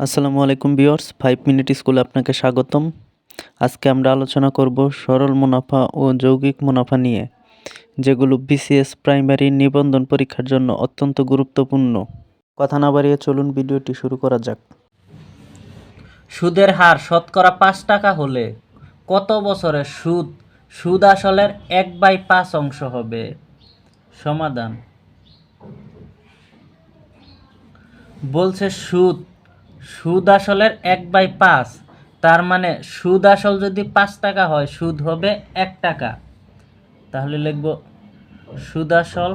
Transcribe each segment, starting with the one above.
আসসালামু আলাইকুম viewers, 5 minute স্কুলে আপনাকে স্বাগতম। আজকে আমরা আলোচনা করব সরল মুনাফা ও যৌগিক মুনাফা নিয়ে, যেগুলো বিসিএস প্রাইমারি নিবন্ধন পরীক্ষার জন্য অত্যন্ত গুরুত্বপূর্ণ। কথা না বাড়িয়ে চলুন ভিডিওটি শুরু করা যাক। সুদের হার শতকরা 5 টাকা হলে কত বছরে সুদ আসলের 1/5 অংশ হবে? সমাধান বলছে সুদ আসলের 1/5, তার মানে সুদ আসল যদি 5 টাকা হয় সুদ হবে 1 টাকা। তাহলে লিখব সুদ আসল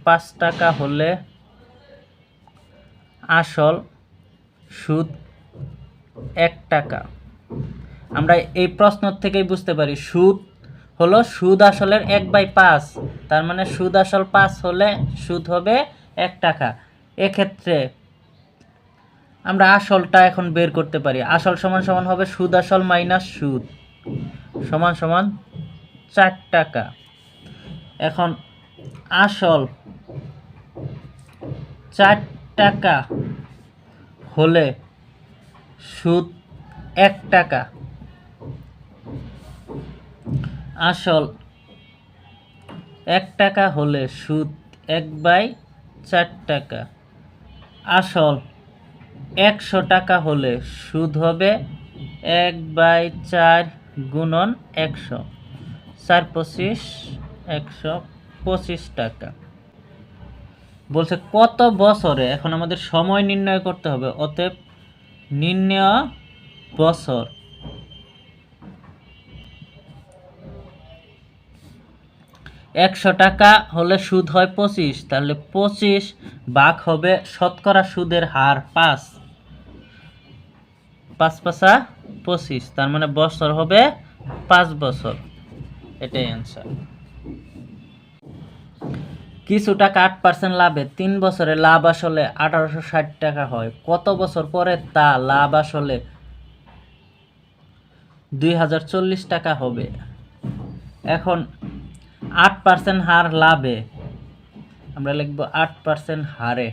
5 টাকা হলে আসল সুদ 1 টাকা। আমরা এই প্রশ্ন থেকেই বুঝতে পারি সুদ আসলের 1/5, তার মানে সুদ আসল 5 হলে সুদ হবে 1 টাকা। এক্ষেত্রে আমরা আসলটা এখন বের করতে পারি। আসল সমান সমান হবে সুদ আসল মাইনাস সুদ সমান সমান 4 টাকা। এখন আসল 4 টাকা হলে সুদ 1 টাকা। আসল 1 টাকা হলে সুদ 1/4 টাকা। আসল 100 টাকা হলে সুদ হবে 1/4 গুণন 100, 4 25 125 টাকা। বলছে কত বছরে, এখন আমাদের সময় নির্ণয় করতে হবে। অতএব নির্ণয় বছর। 100 টাকা হলে সুদ হয় 25, তাহলে 25 ভাগ হবে শতকরা সুদের হার 5, 5 5 25, তার মানে বছর হবে 5 বছর। এটাই অ্যান্সার। কিছু টাকা 8% লাভে 3 বছরে লাভ আসলে 1860 টাকা হয়, কত বছর পরে তা লাভ আসলে 2040 টাকা হবে? এখন 8% হার লাভে আমরা লিখব 8% হারে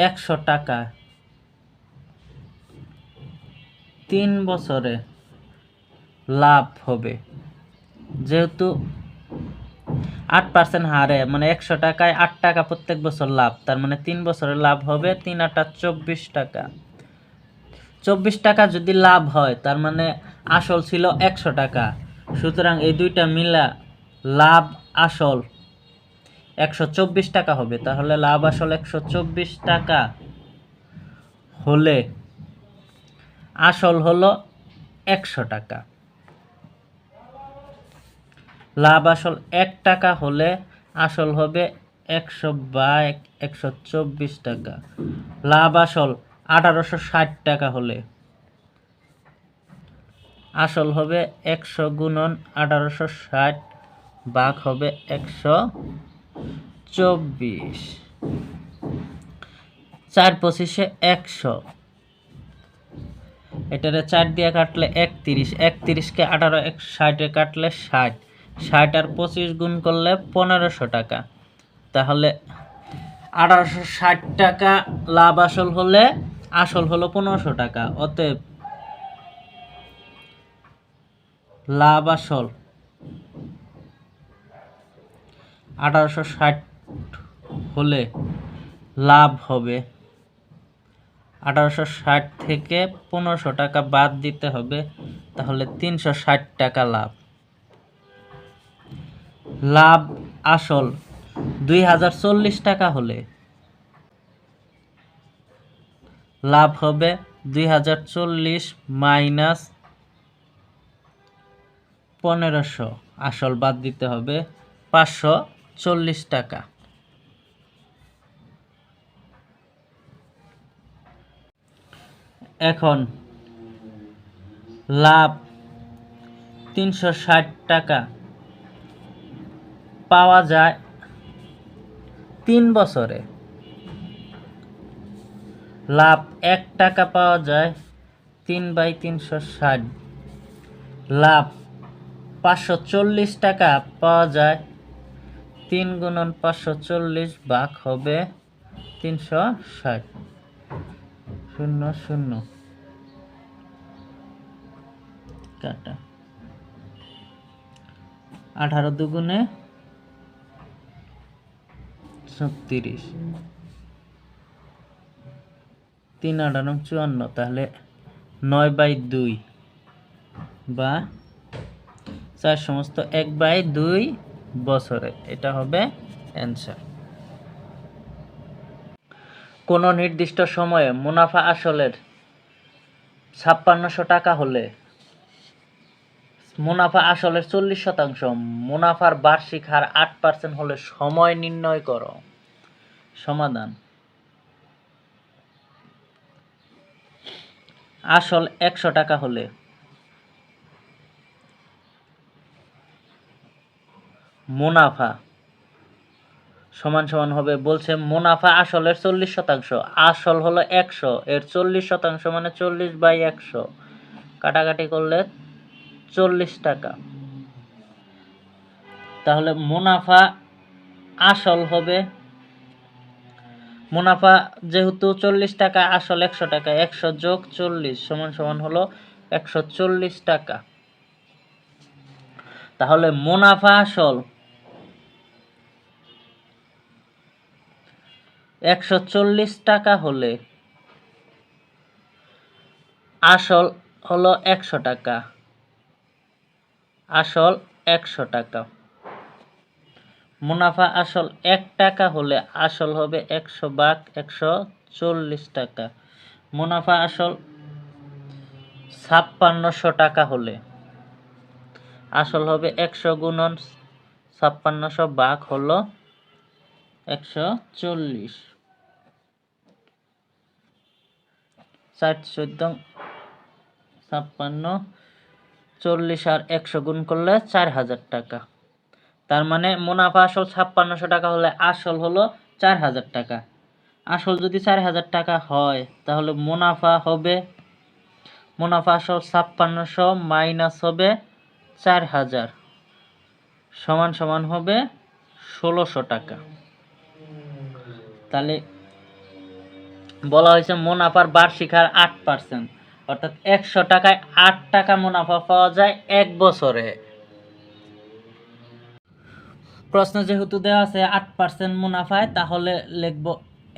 100 টাকা 3 বছরে লাভ হবে। যেহেতু 8% হারে মানে 100 টাকায় 8 টাকা প্রত্যেক বছর লাভ, তার মানে 3 বছরে লাভ হবে 3 8 24 টাকা। 24 টাকা যদি লাভ হয় তার মানে আসল ছিল 100 টাকা, সুতরাং এই দুইটা মিলা লাভ আসল 124 টাকা হবে। তাহলে লাভ আসল 124 টাকা হলে আসল হলো 100 টাকা। লাভ আসল 1 টাকা হলে আসল হবে 100/124 টাকা। লাভ আসল 1860 টাকা হলে আসল হবে 100 গুণন 1860 ভাগ হবে 124, 4 25 100, এটারে 4 দিয়ে কাটলে 31, 31কে 1860 কাটলে 60, 60 আর 25 গুণ করলে 1500 টাকা। তাহলে 1860 টাকা লাভ আসল হলে আসল হলো 1500 টাকা। অতএব লাভ আসল 1860 হলে লাভ হবে 1860 থেকে 1500 টাকা বাদ দিতে হবে, তাহলে 360 টাকা লাভ। লাভ আসল 2040 টাকা হলে লাভ হবে 2040 মাইনাস 1500, আসল বাদ দিতে হবে 540 টাকা। এখন লাভ 360 টাকা পাওয়া যায় 3 বছরে, লাভ 1 টাকা পাওয়া যায় 3/360, লাভ 540 টাকা পাওয়া যায় 3 গুণন 540 ভাগ হবে 360 শূন্য শূন্য কাটা 18 দুগুণে 36 3 8 54 তাহলে 9/2 বা 4 সমস্ত 1/2 বছরে। এটা হবে অ্যান্সার। কোনো নির্দিষ্ট সময়ে মুনাফা আসলের 5600 টাকা হলে মুনাফা আসলের 40%, মুনাফার বার্ষিক হার 8% হলে সময় নির্ণয় করো। সমাধান: আসল 100 টাকা হলে মুনাফা সমান সমান হবে, বলছে মুনাফা আসলের 40%, আসল হলো 100, এর 40% মানে 40/100, কাটাকাটি করলে 40 টাকা। তাহলে মুনাফা আসল হবে, মুনাফা যেহেতু 40 টাকা, আসল 100 টাকা, 100 যোগ 40 সমান সমান হলো 140 টাকা। তাহলে মুনাফা আসল 140 টাকা হলে আসল হলো 100 টাকা, আসল 100 টাকা। মুনাফা আসল 1 টাকা হলে আসল হবে 100/140 টাকা। মুনাফা আসল 5600 টাকা হলে আসল হবে 100 গুণন 5600 ভাগ হলো 140, 4 14 56, 40 আর 100 গুণ করলে 4000 টাকা। তার মানে মুনাফা আসল 5600 টাকা হলে আসল হলো 4000 টাকা। আসল যদি 4000 টাকা হয় তাহলে মুনাফা আসল 5600 মাইনাস হবে 4000 সমান সমান হবে 1600 টাকা। তাহলে বলা হয়েছে মুনাফার বার্ষিক হার 8%, অর্থাৎ 100 টাকায় 8 টাকা মুনাফা পাওয়া যায় 1 বছরে। প্রশ্ন যেহেতু দেওয়া আছে 8% মুনাফায়, তাহলে লিখব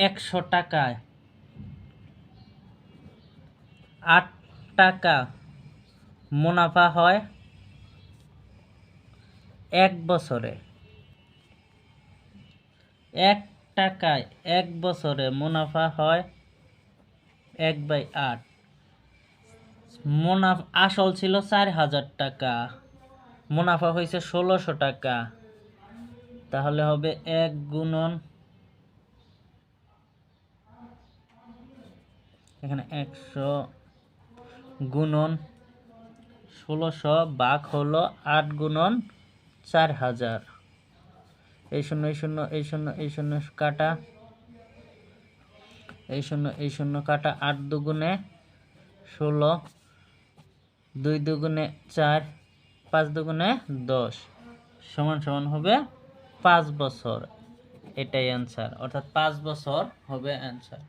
100 টাকায় 8 টাকা মুনাফা হয় 1 বছরে। 1 টাকায় 1 বছরে মুনাফা হয় 1/8। মুনাফা আসল ছিল 4000 টাকা, মুনাফা হয়েছে 1600 টাকা, তাহলে হবে 1 গুণন এখানে 100 গুণন 1600 ভাগ হলো 8 গুণন 4000, এই শূন্য এই শূন্য এই শূন্য এই শূন্য কাটা, এই শূন্য কাটা, 8 দুগুণে 16, 2 দুগুণে 4, 5 দুগুণে 10 সমান সমান হবে 5 বছর। এটাই অ্যান্সার, অর্থাৎ 5 বছর হবে অ্যান্সার।